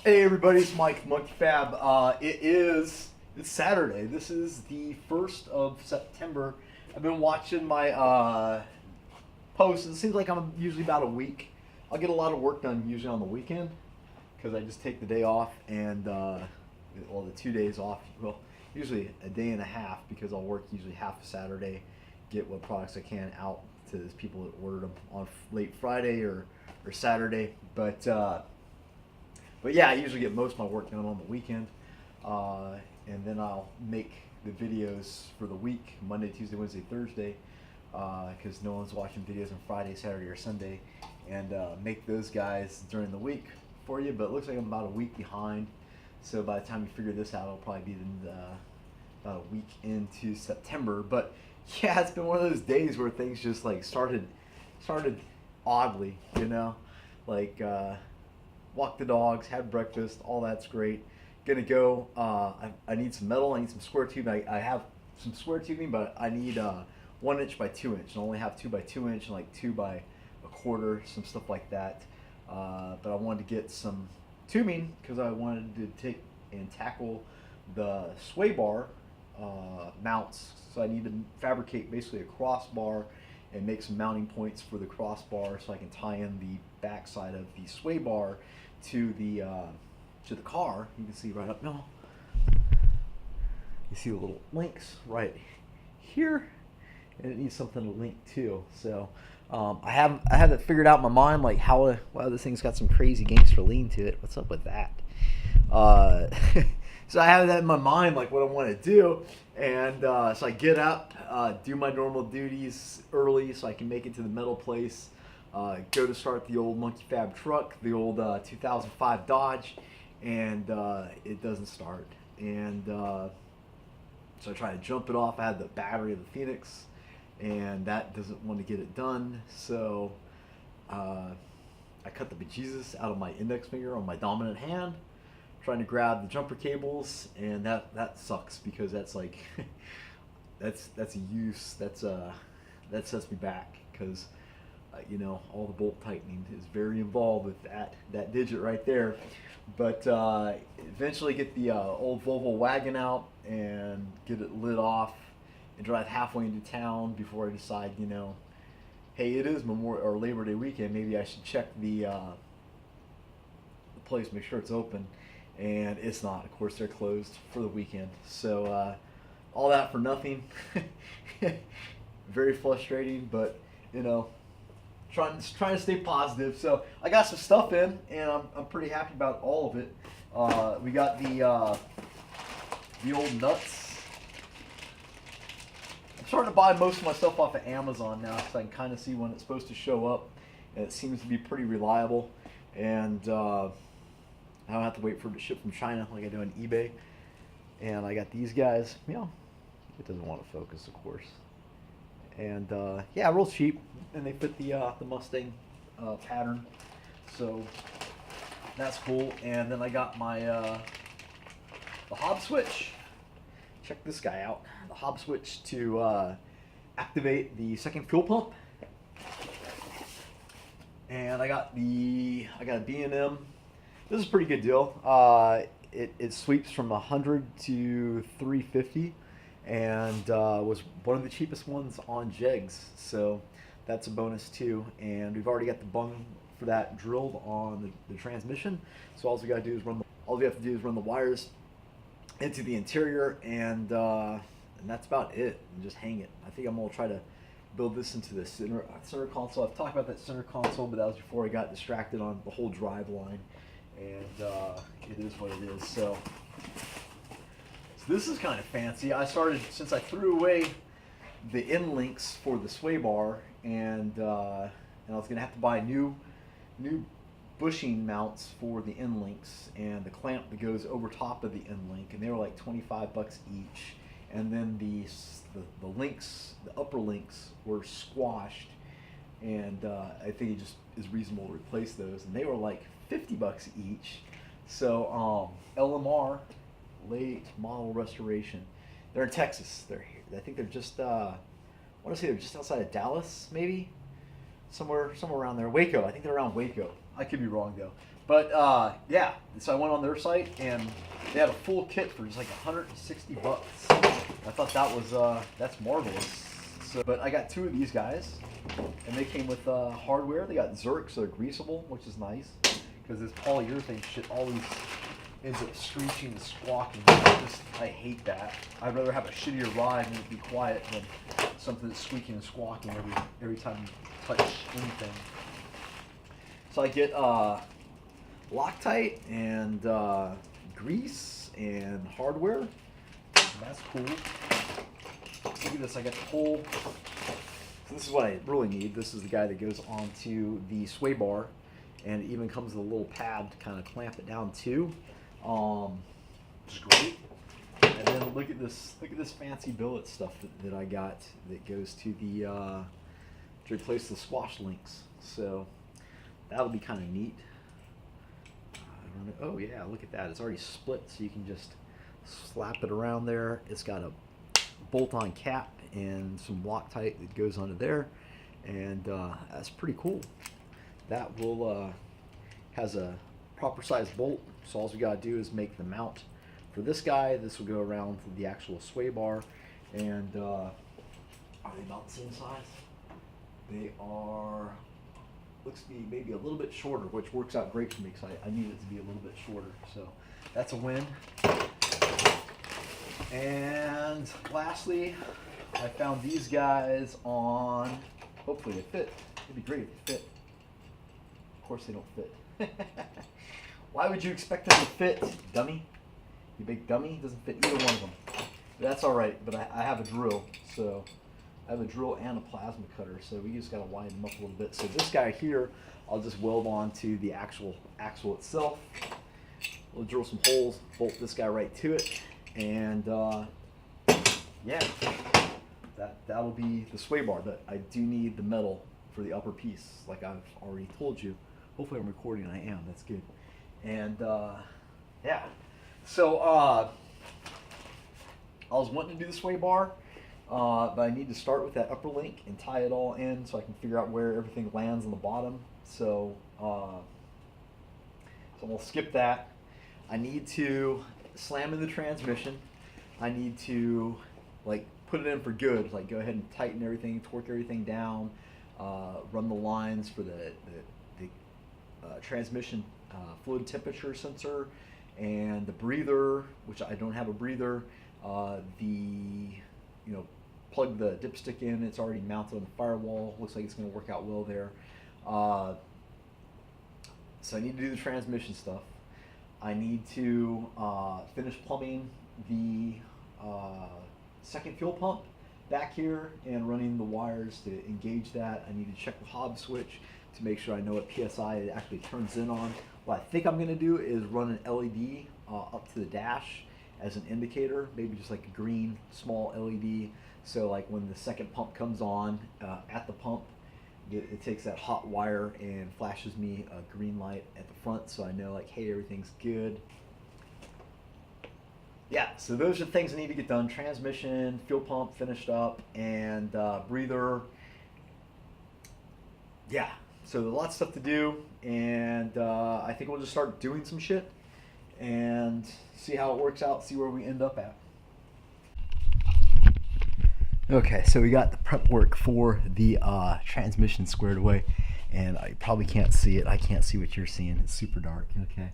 Hey everybody, it's Mike Monkey Fab. It's Saturday. This is the 1st of September. I've been watching my posts. It seems like I'm usually about a week. I'll get a lot of work done usually on the weekend because I just take the day off and the 2 days off. Well, usually a day and a half because I'll work usually half a Saturday, get what products I can out to those people that ordered them on late Friday or Saturday. But yeah, I usually get most of my work done on the weekend, and then I'll make the videos for the week, Monday, Tuesday, Wednesday, Thursday, because no one's watching videos on Friday, Saturday, or Sunday, and make those guys during the week for you. But it looks like I'm about a week behind, so by the time you figure this out, it'll probably be about a week into September. But yeah, it's been one of those days where things just like started oddly, like. Walk the dogs, had breakfast, all that's great. Gonna go. I need some metal. I need some square tubing. I have some square tubing, but I need 1 inch by 2 inch. I only have 2 by 2 inch and like 2 by 1/4, some stuff like that. But I wanted to get some tubing because I wanted to take and tackle the sway bar mounts. So I need to fabricate basically a crossbar and make some mounting points for the crossbar so I can tie in the backside of the sway bar to the car. You can see right up now. You see the little links right here, and it needs something to link to. So I have it figured out in my mind, like wow, this thing's got some crazy gangster lean to it. What's up with that? Uh, so I have that in my mind, like what I want to do, and so I get up, do my normal duties early, so I can make it to the metal place. Go to start the old Monkey Fab truck, the old 2005 Dodge, and it doesn't start. And so I try to jump it off. I had the battery of the Phoenix, and that doesn't want to get it done. So I cut the bejesus out of my index finger on my dominant hand, trying to grab the jumper cables, and that sucks because that's like that's a use that sets me back because all the bolt tightening is very involved with that digit right there. But eventually get the old Volvo wagon out and get it lit off and drive halfway into town before I decide, hey, it is Memorial or Labor Day weekend. Maybe I should check the place, make sure it's open. And it's not. Of course, they're closed for the weekend. So all that for nothing. Very frustrating, but trying to stay positive. So I got some stuff in, and I'm pretty happy about all of it. We got the old nuts. I'm starting to buy most of my stuff off of Amazon now, so I can kind of see when it's supposed to show up, and it seems to be pretty reliable. And I don't have to wait for it to ship from China like I do on eBay. And I got these guys. It doesn't want to focus, of course. And yeah, real cheap, and they fit the Mustang pattern, so that's cool. And then I got my the Hobb switch. Check this guy out. The Hobb switch to activate the second fuel pump. And I got a B&M. This is a pretty good deal. It sweeps from 100 to 350. And was one of the cheapest ones on Jegs, so that's a bonus too. And we've already got the bung for that drilled on the transmission, so all we have to do is run the wires into the interior, and that's about it. And just hang it. I think I'm gonna try to build this into the center console. I've talked about that center console, but that was before I got distracted on the whole drive line, and it is what it is. So this is kind of fancy. Since I threw away the end links for the sway bar, and I was gonna have to buy new bushing mounts for the end links and the clamp that goes over top of the end link, and they were like $25 each. And then the links, the upper links, were squashed, and I think it just is reasonable to replace those, and they were like $50 each. So LMR. Late model restoration. They're in Texas. They're here. I think they're just. I want to say they're just outside of Dallas, maybe, somewhere around there. Waco. I think they're around Waco. I could be wrong though. But yeah, so I went on their site and they had a full kit for just like 160 bucks. I thought that was that's marvelous. So, but I got two of these guys, and they came with hardware. They got Zerk, so they're greasable, which is nice because this polyurethane shit always ends up screeching and squawking. I hate that. I'd rather have a shittier ride and it be quiet than something that's squeaking and squawking every time you touch anything. So I get Loctite and grease and hardware. That's cool. Look at this, I got the whole. So this is what I really need. This is the guy that goes onto the sway bar, and it even comes with a little pad to kind of clamp it down too. Which is great. And then look at this fancy billet stuff that I got that goes to the to replace the squash links. So that'll be kind of neat. I don't know. Oh yeah, look at that. It's already split, so you can just slap it around there. It's got a bolt-on cap and some Loctite that goes onto there, and that's pretty cool. That will has a proper size bolt, so all we gotta do is make the mount for this guy. This will go around the actual sway bar, and are they about the same size? They are. Looks to be maybe a little bit shorter, which works out great for me because I need it to be a little bit shorter. So that's a win. And lastly, I found these guys on. Hopefully they fit. It'd be great if they fit. Of course they don't fit. Why would you expect them to fit, dummy? You big dummy. Doesn't fit either one of them. But that's all right. But I have a drill, so I have a drill and a plasma cutter, so we just got to widen them up a little bit. So this guy here, I'll just weld onto the actual axle itself. We'll drill some holes, bolt this guy right to it, and yeah, that'll be the sway bar. But I do need the metal for the upper piece, like I've already told you. Hopefully I'm recording. I am. That's good. And yeah, so I was wanting to do the sway bar. But I need to start with that upper link and tie it all in so I can figure out where everything lands on the bottom. So, so I'm going to skip that. I need to slam in the transmission. I need to like put it in for good, like go ahead and tighten everything, torque everything down, run the lines for the transmission fluid temperature sensor and the breather, which I don't have a breather, plug the dipstick in. It's already mounted on the firewall. Looks like it's going to work out well there. So I need to do the transmission stuff. I need to finish plumbing the second fuel pump back here and running the wires to engage that. I need to check the Hobbs switch to make sure I know what PSI it actually turns in on. What I think I'm going to do is run an LED up to the dash as an indicator, maybe just like a green small LED. So like when the second pump comes on at the pump, it takes that hot wire and flashes me a green light at the front, so I know like, hey, everything's good. Yeah, so those are the things I need to get done. Transmission, fuel pump finished up, and breather. Yeah, so there's a lot of stuff to do, and I think we'll just start doing some shit and see how it works out, see where we end up at. Okay, so we got the prep work for the transmission squared away, and I probably can't see it. I can't see what you're seeing. It's super dark, okay?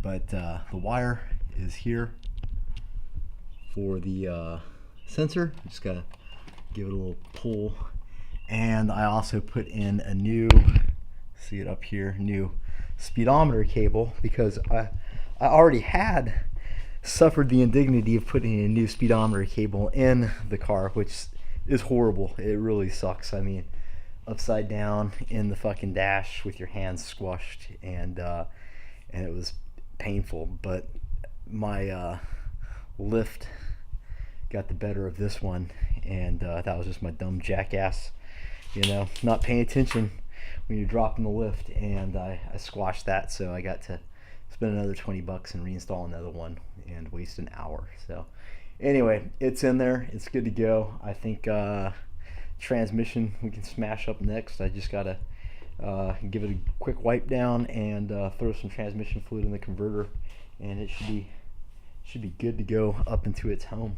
But the wire is here for the sensor. Just gotta give it a little pull. And I also put in a new, see it up here, new speedometer cable, because I already had suffered the indignity of putting a new speedometer cable in the car, which is horrible. It really sucks. I mean, upside down in the fucking dash with your hands squashed, and it was painful. But my lift got the better of this one, and that was just my dumb jackass, not paying attention when you're dropping the lift, and I squashed that, so I got to spend another $20 and reinstall another one and waste an hour. So anyway, it's in there, it's good to go. I think transmission we can smash up next. I just gotta give it a quick wipe down and throw some transmission fluid in the converter, and it should be good to go up into its home.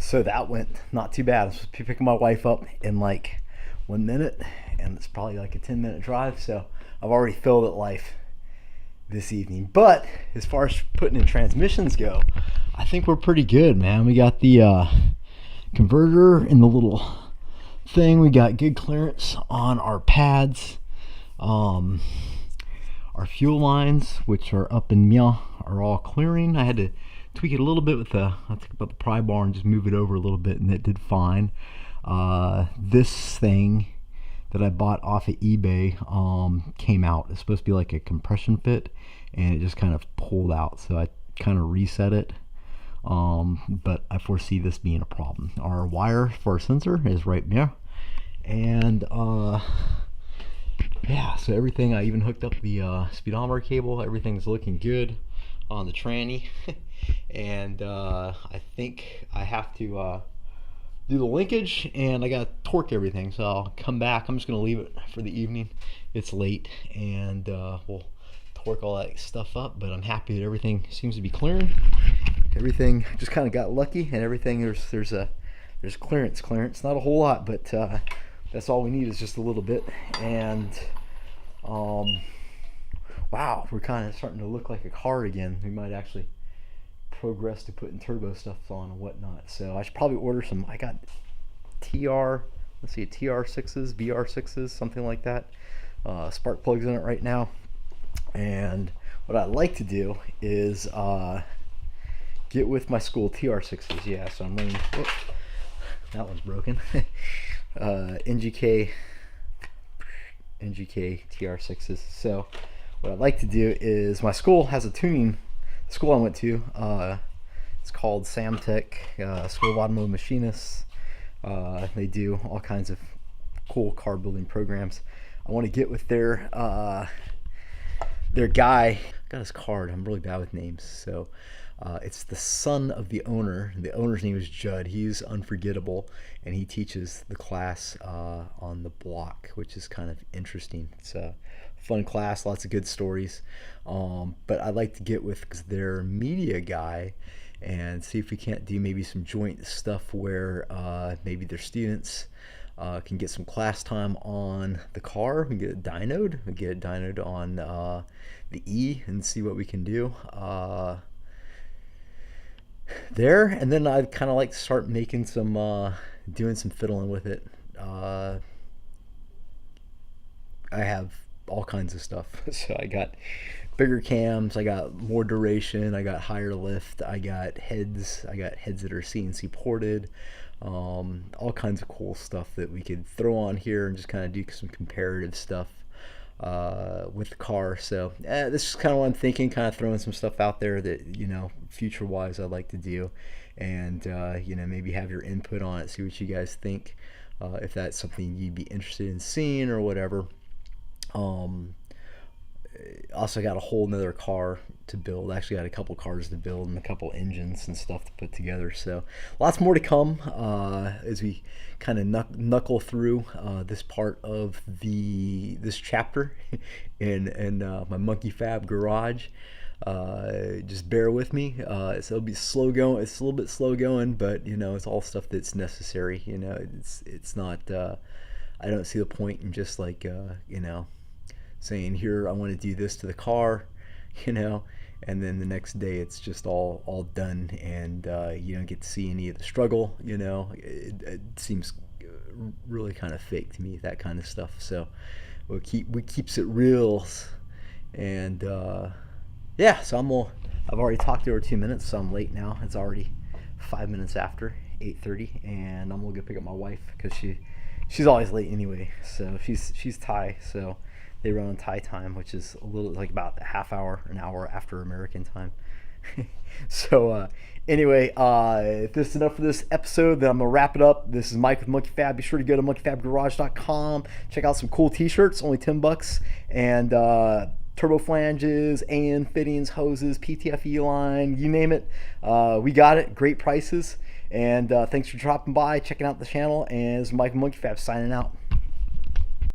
So that went not too bad. I was supposed to be picking my wife up in like 1 minute, and it's probably like a 10-minute drive. So I've already filled it life this evening. But as far as putting in transmissions go, I think we're pretty good, man. We got the converter in the little thing. We got good clearance on our pads. Our fuel lines, which are up in Mia, are all clearing. I had to tweak it a little bit with I took about the pry bar and just move it over a little bit, and it did fine. This thing that I bought off of eBay came out. It's supposed to be like a compression fit, and it just kind of pulled out, so I kind of reset it. But I foresee this being a problem. Our wire for our sensor is right there, and yeah, so everything, I even hooked up the speedometer cable. Everything's looking good on the tranny. And I think I have to do the linkage, and I gotta torque everything, so I'll come back. I'm just gonna leave it for the evening. It's late, and we'll torque all that stuff up, but I'm happy that everything seems to be clearing. Everything just kind of got lucky, and everything, there's clearance, not a whole lot, but that's all we need is just a little bit. And wow, we're kind of starting to look like a car again. We might actually progress to putting turbo stuff on and whatnot. So I should probably order some. I got TR6s, BR6s, something like that. Spark plugs in it right now. And what I'd like to do is get with my school TR6s. Yeah, so I'm running. Whoops, that one's broken. NGK TR6s. So what I'd like to do is, my school has a tuning. The school I went to, it's called Samtech, School of Automotive Machinists. They do all kinds of cool car building programs. I want to get with their guy. I got his card. I'm really bad with names. So it's the son of the owner. The owner's name is Judd. He's unforgettable, and he teaches the class on the block, which is kind of interesting. It's a fun class, lots of good stories. But I'd like to get with their media guy and see if we can't do maybe some joint stuff where maybe their students can get some class time on the car. We get it dynoed. On the E, and see what we can do there. And then I'd kind of like to start making some doing some fiddling with it. I have all kinds of stuff. So I got bigger cams, I got more duration, I got higher lift, I got heads that are CNC ported, all kinds of cool stuff that we could throw on here and just kind of do some comparative stuff with the car. So this is kind of what I'm thinking, kind of throwing some stuff out there that, you know, future wise I'd like to do, and you know, maybe have your input on it, see what you guys think, if that's something you'd be interested in seeing or whatever. Also got a whole nother car to build. Actually got a couple cars to build and a couple engines and stuff to put together. So lots more to come as we kind of knuckle through this part of this chapter in my Monkey Fab garage. Just bear with me. So it'll be slow going. It's a little bit slow going, but you know, it's all stuff that's necessary. You know, it's not. I don't see the point in just like you know, saying, here, I want to do this to the car, you know, and then the next day it's just all done, and you don't get to see any of the struggle. You know, it seems really kind of fake to me, that kind of stuff. So we keeps it real, and yeah. So I've already talked over 2 minutes, so I'm late now. It's already 5 minutes after 8:30, and I'm gonna go pick up my wife because she's always late anyway. So she's Thai, so they run on Thai time, which is a little like about a half hour, an hour after American time. So anyway, if this is enough for this episode, then I'm gonna wrap it up. This is Mike with Monkey Fab. Be sure to go to monkeyfabgarage.com. Check out some cool t-shirts, only $10, and turbo flanges, AN fittings, hoses, PTFE line, you name it. We got it. Great prices. And thanks for dropping by, checking out the channel. And this is Mike with Monkey Fab signing out.